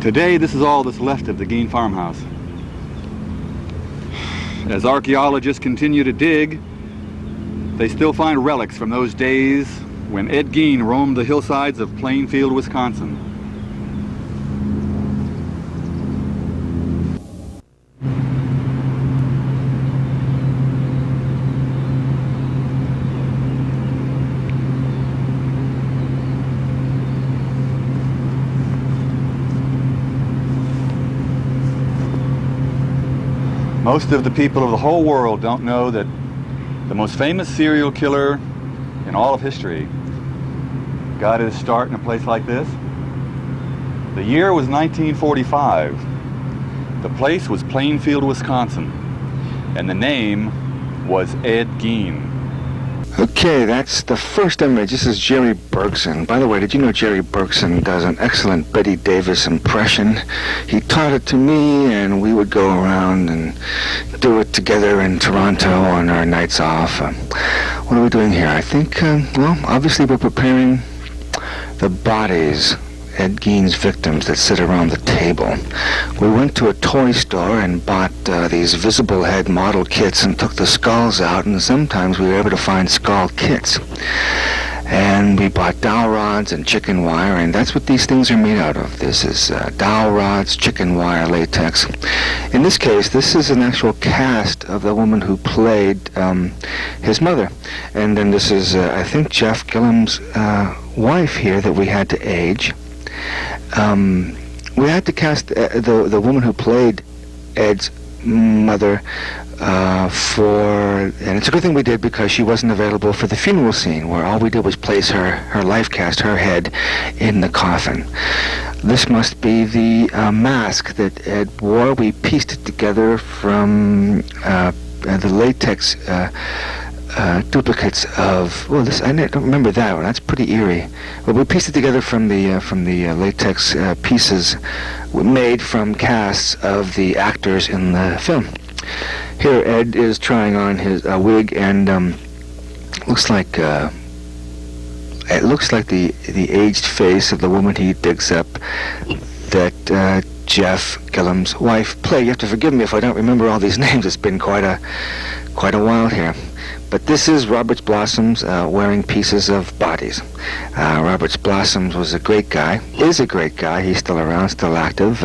Today, this is all that's left of the Gein farmhouse. As archaeologists continue to dig, they still find relics from those days when Ed Gein roamed the hillsides of Plainfield, Wisconsin. Most of the people of the whole world don't know that the most famous serial killer in all of history got his start in a place like this. The year was 1945. The place was Plainfield, Wisconsin, and the name was Ed Gein. Okay, that's the first image. This is Jerry Bergson. By the way, did you know Jerry Bergson does an excellent Betty Davis impression? He taught it to me, and we would go around and do it together in Toronto on our nights off. What are we doing here? I think, well, obviously we're preparing the bodies, Ed Gein's victims, that sit around the table. We went to a toy store and bought these visible head model kits and took the skulls out, and sometimes we were able to find skull kits. And we bought dowel rods and chicken wire, and that's what these things are made out of. This is dowel rods, chicken wire, latex. In this case, this is an actual cast of the woman who played his mother. And then this is, I think, Jeff Gillam's wife here that we had to age. We had to cast the woman who played Ed's mother and it's a good thing we did, because she wasn't available for the funeral scene, where all we did was place her life cast, her head, in the coffin. This must be the mask that Ed wore. We pieced it together from the latex duplicates of, well, this, I don't remember that one. That's pretty eerie. But we pieced it together from the latex pieces made from casts of the actors in the film. Here, Ed is trying on his wig, and looks like the aged face of the woman he digs up that Jeff Gillam's wife played. You have to forgive me if I don't remember all these names. It's been quite a while here. But this is Roberts Blossoms wearing pieces of bodies. Roberts Blossoms was a great guy, is a great guy. He's still around, still active.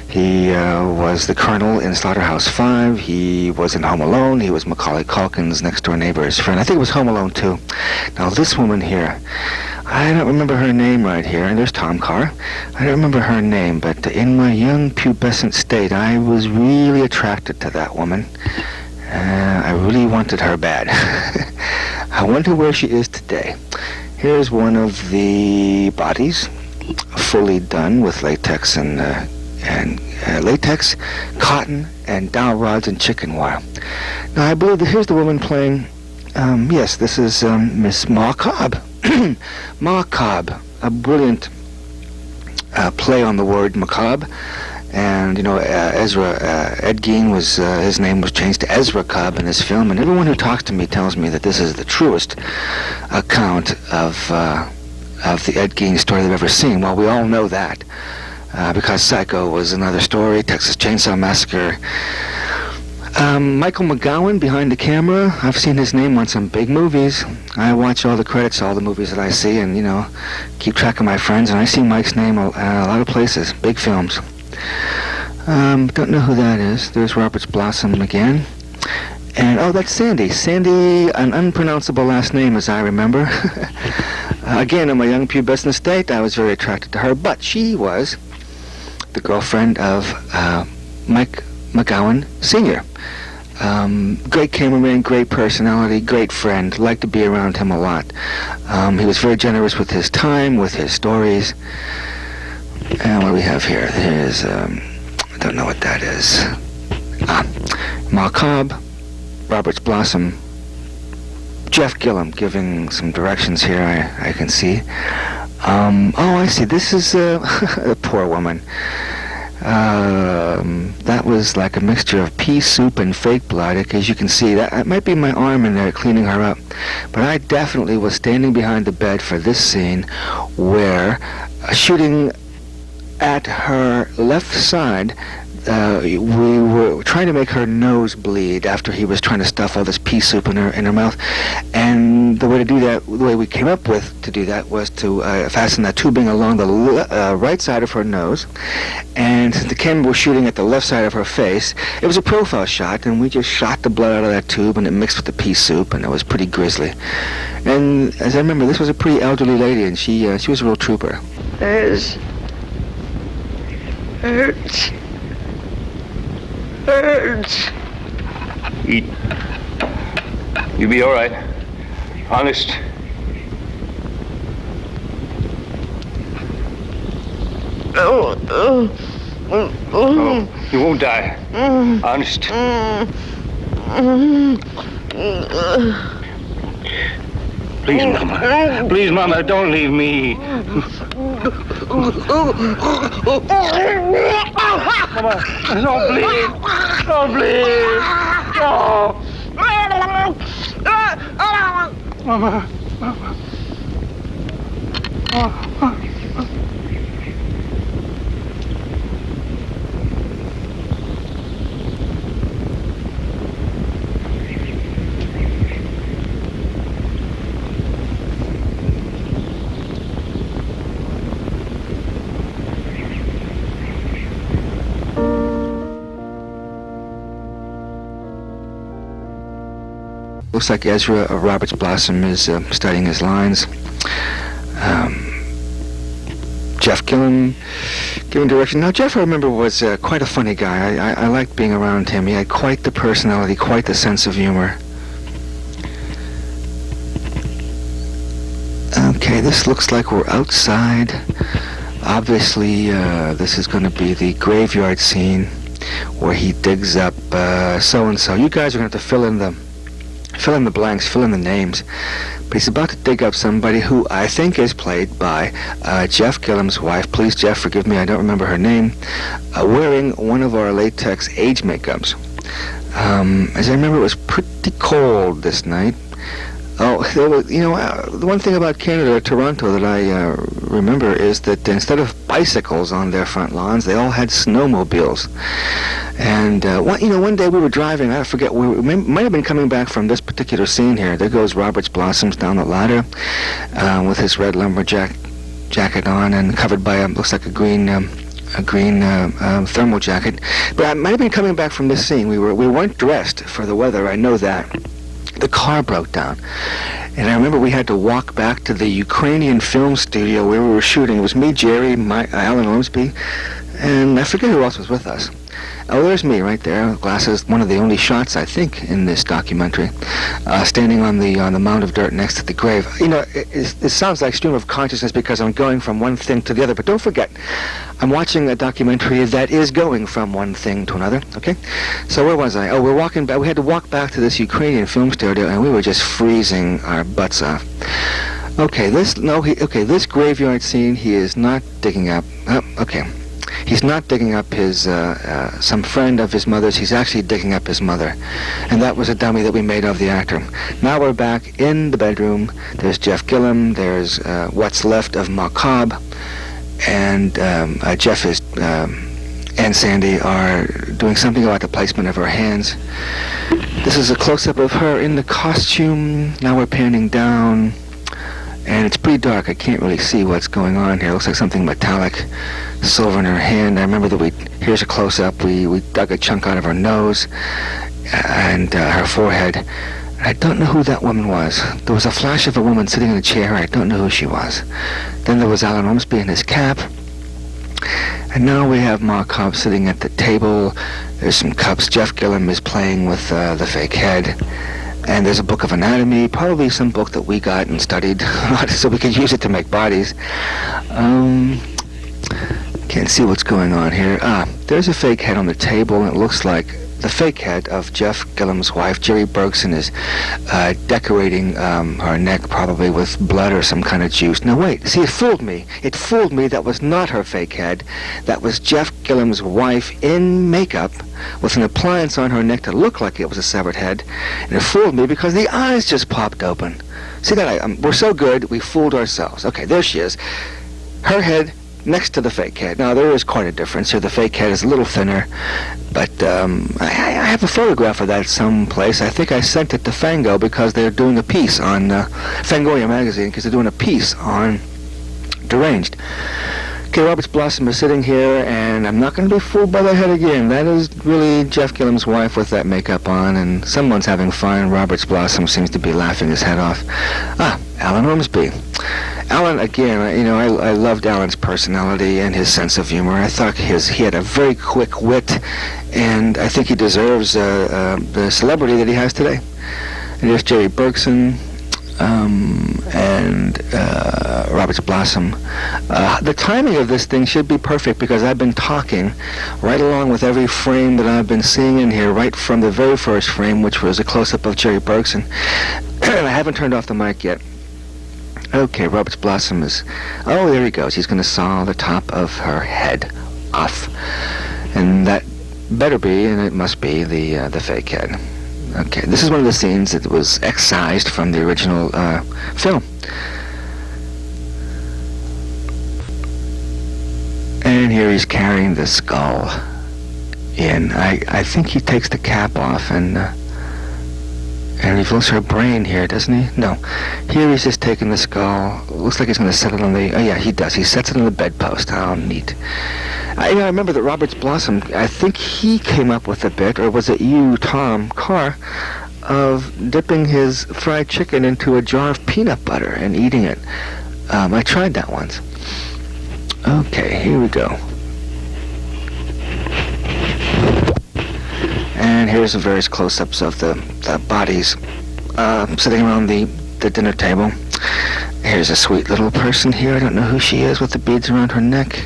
He was the colonel in Slaughterhouse-5. He was in Home Alone. He was Macaulay Culkin's next-door neighbor's friend. I think it was Home Alone 2. Now, this woman here, I don't remember her name right here. And there's Tom Karr. I don't remember her name, but in my young pubescent state, I was really attracted to that woman. I really wanted her bad. I wonder where she is today. Here's one of the bodies, fully done with latex and latex, cotton, and dowel rods and chicken wire. Now, I believe that here's the woman playing. Yes, this is Miss Ma Cobb. Ma Cobb, a brilliant play on the word macabre. And, you know, Ed Gein was, his name was changed to Ezra Cobb in this film, and everyone who talks to me tells me that this is the truest account of the Ed Gein story they've ever seen. Well, we all know that, because Psycho was another story, Texas Chainsaw Massacre. Michael McGowan behind the camera, I've seen his name on some big movies. I watch all the credits, all the movies that I see, and, you know, keep track of my friends, and I see Mike's name a lot of places, big films. Don't know who that is. There's Roberts Blossom again. And, oh, that's Sandy. Sandy, an unpronounceable last name, as I remember. Again, in my young pubescent state, I was very attracted to her, but she was the girlfriend of Mike McGowan Sr. Great cameraman, great personality, great friend. Liked to be around him a lot. He was very generous with his time, with his stories. And what do we have here? There's, I don't know what that is. Ma Cobb, Roberts Blossom, Jeff Gillam giving some directions here, I can see. Oh, I see. This is a poor woman. That was like a mixture of pea soup and fake blood. As you can see, that might be my arm in there cleaning her up. But I definitely was standing behind the bed for this scene where shooting at her left side, we were trying to make her nose bleed after he was trying to stuff all this pea soup in her mouth. And the way to do that, the way we came up with to do that, was to fasten that tubing along the right side of her nose. And since the camera was shooting at the left side of her face, it was a profile shot, and we just shot the blood out of that tube, and it mixed with the pea soup, and it was pretty grisly. And as I remember, this was a pretty elderly lady, and she was a real trooper. Hurts. Eat. You be all right. Honest. Oh, you won't die. Honest. Please, Mama. Please, Mama, don't leave me. Mama, don't bleed. Don't bleed. No. Mama. Looks like Ezra Roberts Blossom is studying his lines. Jeff Gillam giving direction. Now, Jeff, I remember, was quite a funny guy. I liked being around him. He had quite the personality, quite the sense of humor. Okay, this looks like we're outside. Obviously, this is going to be the graveyard scene where he digs up so-and-so. You guys are going to have to fill in the blanks, fill in the names. But he's about to dig up somebody who I think is played by Jeff Gillam's wife. Please, Jeff, forgive me, I don't remember her name. Wearing one of our latex age makeups. As I remember, it was pretty cold this night. Oh, there was, the one thing about Canada or Toronto that I remember is that instead of bicycles on their front lawns, they all had snowmobiles. And one day we were driving. I forget, we might have been coming back from this particular scene here. There goes Roberts Blossoms down the ladder with his red lumberjack jacket on and covered by looks like a green thermal jacket. But I might have been coming back from this scene. We weren't dressed for the weather. I know that. The car broke down, and I remember we had to walk back to the Ukrainian film studio where we were shooting. It was me, Jerry, Alan Ormsby, and I forget who else was with us. Oh, there's me right there. Glasses, one of the only shots, I think, in this documentary, standing on the mound of dirt next to the grave. It sounds like stream of consciousness because I'm going from one thing to the other, but don't forget, I'm watching a documentary that is going from one thing to another, okay? So where was I? Oh, we're walking back. We had to walk back to this Ukrainian film studio, and we were just freezing our butts off. Okay, this graveyard scene, he is not digging up. Oh, okay. He's not digging up his some friend of his mother's. He's actually digging up his mother, and that was a dummy that we made of the actor. Now we're back in the bedroom. There's Jeff Gillam. There's what's left of Ma Cobb, and Jeff and Sandy are doing something about the placement of her hands. This is a close-up of her in the costume. Now we're panning down, and it's pretty dark. I can't really see what's going on here. It looks like something metallic, silver in her hand. I remember that here's a close-up. We dug a chunk out of her nose and her forehead. I don't know who that woman was. There was a flash of a woman sitting in a chair. I don't know who she was. Then there was Alan Ormsby in his cap. And now we have Ma Cobb sitting at the table. There's some cups. Jeff Gillam is playing with the fake head. And there's a book of anatomy, probably some book that we got and studied so we could use it to make bodies. Can't see what's going on here. There's a fake head on the table, and it looks like the fake head of Jeff Gillam's wife. Jerry Bergson is decorating her neck probably with blood or some kind of juice. Now wait, see, it fooled me. It fooled me. That was not her fake head. That was Jeff Gillam's wife in makeup with an appliance on her neck that looked like it was a severed head. And it fooled me because the eyes just popped open. See that? We're so good, we fooled ourselves. Okay, there she is. Her head next to the fake head. Now, there is quite a difference here. The fake head is a little thinner, but I have a photograph of that someplace. I think I sent it to Fango because they're doing a piece on Fangoria magazine, because they're doing a piece on Deranged. Okay, Roberts Blossom is sitting here, and I'm not going to be fooled by the head again. That is really Jeff Gillum's wife with that makeup on, and someone's having fun. Roberts Blossom seems to be laughing his head off. Alan Ormsby. Alan, again, I loved Alan's personality and his sense of humor. I thought he had a very quick wit, and I think he deserves the celebrity that he has today. And here's Jerry Bergson, and Roberts Blossom. The timing of this thing should be perfect because I've been talking right along with every frame that I've been seeing in here, right from the very first frame, which was a close-up of Jerry Bergson. And I haven't turned off the mic yet. Okay, Roberts Blossom is... Oh, there he goes. He's going to saw the top of her head off. And that better be, and it must be, the fake head. Okay, this is one of the scenes that was excised from the original film. And here he's carrying the skull in. I think he takes the cap off and reveals her brain here, doesn't he? No. Here he's just taking the skull. Looks like he's going to set it on the... Oh, yeah, he does. He sets it on the bedpost. How neat. I remember that Roberts Blossom, I think he came up with a bit, or was it you, Tom Karr, of dipping his fried chicken into a jar of peanut butter and eating it. I tried that once. Okay, here we go. And here's the various close-ups of the bodies sitting around the dinner table. Here's a sweet little person here. I don't know who she is with the beads around her neck.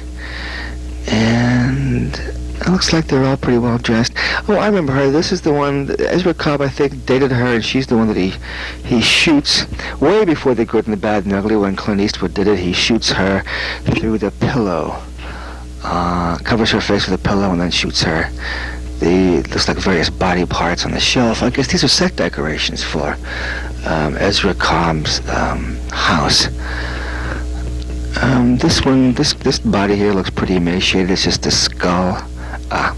And it looks like they're all pretty well dressed. Oh, I remember her. This is the one, Ezra Cobb, I think, dated her, and she's the one that he shoots way before The Good and the Bad and the Ugly. When Clint Eastwood did it, he shoots her through the pillow. Covers her face with a pillow and then shoots her. Looks like various body parts on the shelf. I guess these are set decorations for Ezra Cobb's house. This body here looks pretty emaciated. It's just a skull.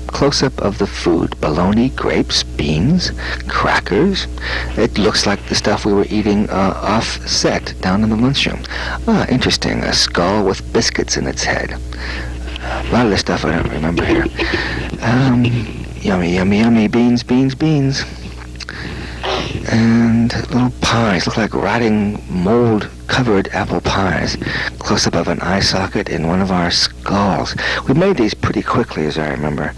Close-up of the food. Bologna, grapes, beans, crackers. It looks like the stuff we were eating off-set down in the lunchroom. Interesting. A skull with biscuits in its head. A lot of this stuff I don't remember here. Yummy, yummy, yummy. Beans, beans, beans. And little pies. Look like rotting, mold-covered apple pies. Close-up of an eye socket in one of our skulls. We made these pretty quickly, as I remember,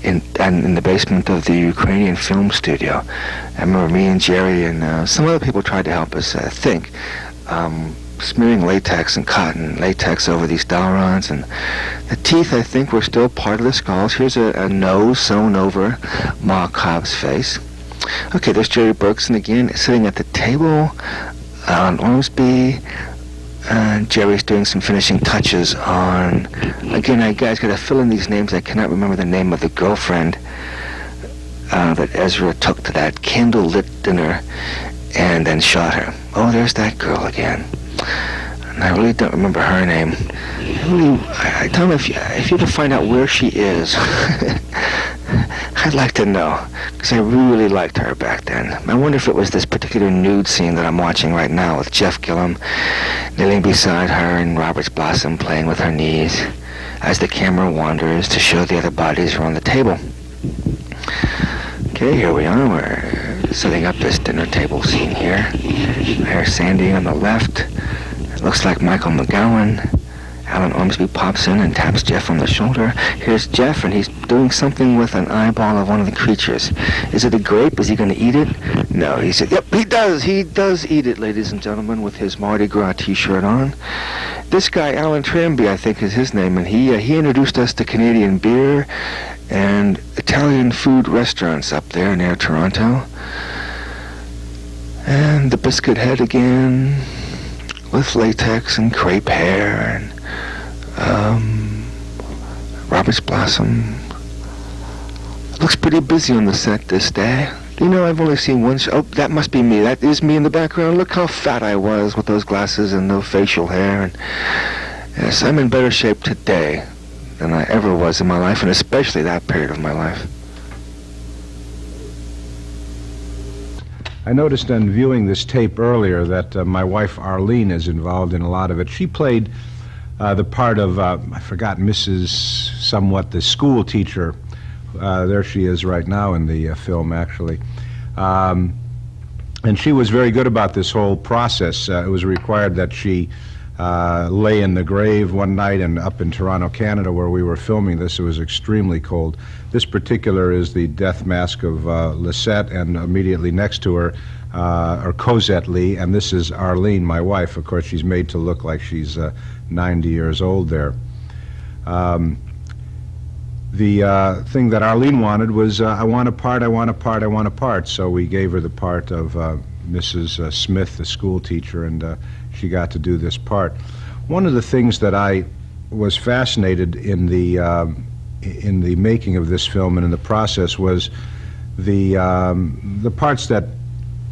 in the basement of the Ukrainian film studio. I remember me and Jerry and some other people tried to help us think. Smearing latex and cotton latex over these dowel rods, and the teeth, I think, were still part of the skulls. Here's a nose sewn over Ma Cobb's face. Okay, there's Jerry Bergson again, sitting at the table. Alan Ormsby. Jerry's doing some finishing touches on... Again, I guys got to fill in these names. I cannot remember the name of the girlfriend that Ezra took to that candle-lit dinner and then shot her. Oh, there's that girl again. And I really don't remember her name. I tell me if you ever find out where she is, I'd like to know, because I really liked her back then. I wonder if it was this particular nude scene that I'm watching right now with Jeff Gillum kneeling beside her and Roberts Blossom playing with her knees as the camera wanders to show the other bodies around the table. Okay, here we are. We're setting up this dinner table scene here. There's Sandy on the left. It looks like Michael McGowan. Alan Ormsby pops in and taps Jeff on the shoulder. Here's Jeff, and he's doing something with an eyeball of one of the creatures. Is it a grape? Is he going to eat it? No, he said, yep, he does. He does eat it, ladies and gentlemen, with his Mardi Gras t-shirt on. This guy, Alan Tramby, I think is his name, and he introduced us to Canadian beer and Italian food restaurants up there near Toronto. And the biscuit head again, with latex and crepe hair, and Roberts Blossom. Looks pretty busy on the set this day. You know, I've only seen one show. Oh, that must be me. That is me in the background. Look how fat I was with those glasses and no facial hair. Yes, I'm in better shape today than I ever was in my life, and especially that period of my life. I noticed in viewing this tape earlier that my wife Arlene is involved in a lot of it. She played the part of, I forgot, Mrs. somewhat, the school teacher. There she is right now in the film, actually. And she was very good about this whole process. It was required that she lay in the grave one night, and up in Toronto, Canada, where we were filming this, it was extremely cold. This particular is the death mask of Lisette, and immediately next to her are Cosette Lee, and this is Arlene, my wife. Of course, she's made to look like she's 90 years old there. The thing that Arlene wanted was, I want a part, I want a part, I want a part. So we gave her the part of Mrs. Smith, the school teacher, and she got to do this part. One of the things that I was fascinated in the making of this film and in the process was the parts that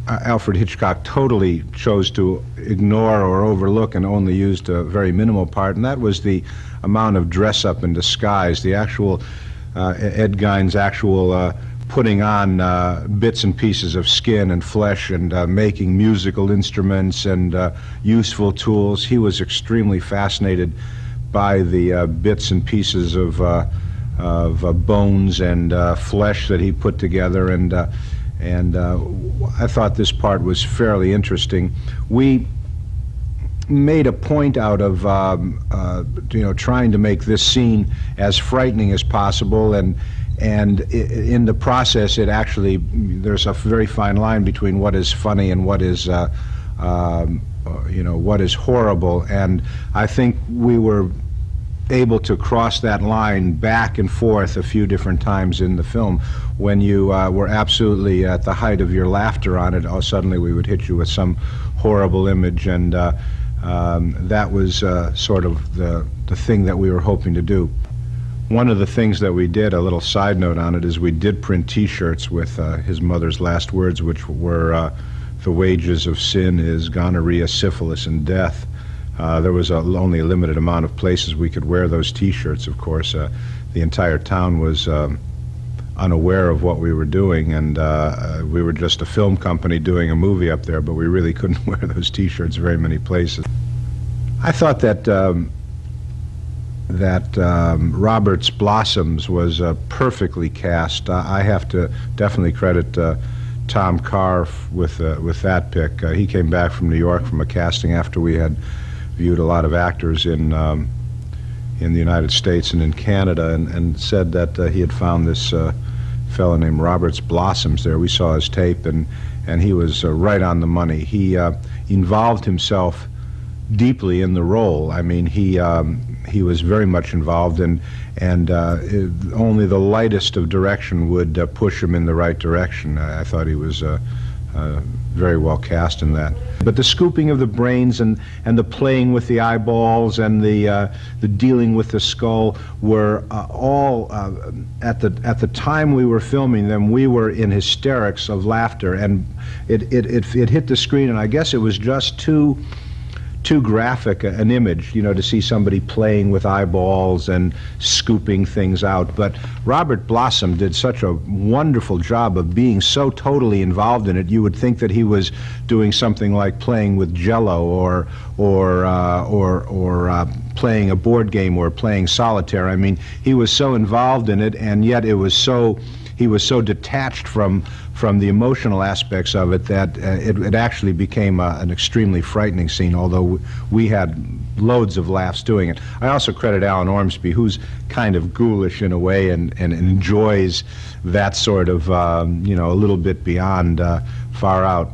Alfred Hitchcock totally chose to ignore or overlook and only used a very minimal part, and that was the amount of dress-up and disguise, the actual, Ed Gein's actual putting on bits and pieces of skin and flesh and making musical instruments and useful tools. He was extremely fascinated by the bits and pieces of bones and flesh that he put together, and I thought this part was fairly interesting. We made a point out of trying to make this scene as frightening as possible, and in the process, it actually, there's a very fine line between what is funny and what is what is horrible, and I think we were able to cross that line back and forth a few different times in the film. When you were absolutely at the height of your laughter on it, suddenly we would hit you with some horrible image, and that was sort of the thing that we were hoping to do. One of the things that we did, a little side note on it, is we did print T-shirts with his mother's last words, which were, "The wages of sin is gonorrhea, syphilis, and death." There was only a limited amount of places we could wear those T-shirts, of course. The entire town was unaware of what we were doing, and we were just a film company doing a movie up there, but we really couldn't wear those T-shirts very many places. I thought that Robert's Blossoms was perfectly cast. I have to definitely credit Tom Karr with that pick. He came back from New York from a casting after we had viewed a lot of actors in the United States and in Canada, and said that he had found this fellow named Robert's Blossoms there. We saw his tape, and he was right on the money. He involved himself deeply in the role. I mean, he was very much involved, and only the lightest of direction would push him in the right direction. I thought he was very well cast in that. But the scooping of the brains and the playing with the eyeballs and the dealing with the skull were all at the time we were filming them, we were in hysterics of laughter, and it hit the screen, and I guess it was just too graphic an image, to see somebody playing with eyeballs and scooping things out. But Robert Blossom did such a wonderful job of being so totally involved in it. You would think that he was doing something like playing with Jell-O or playing a board game or playing solitaire. I mean, he was so involved in it, and yet he was so detached from the emotional aspects of it that it actually became an extremely frightening scene, although we had loads of laughs doing it. I also credit Alan Ormsby, who's kind of ghoulish in a way and enjoys that sort of, a little bit beyond far out.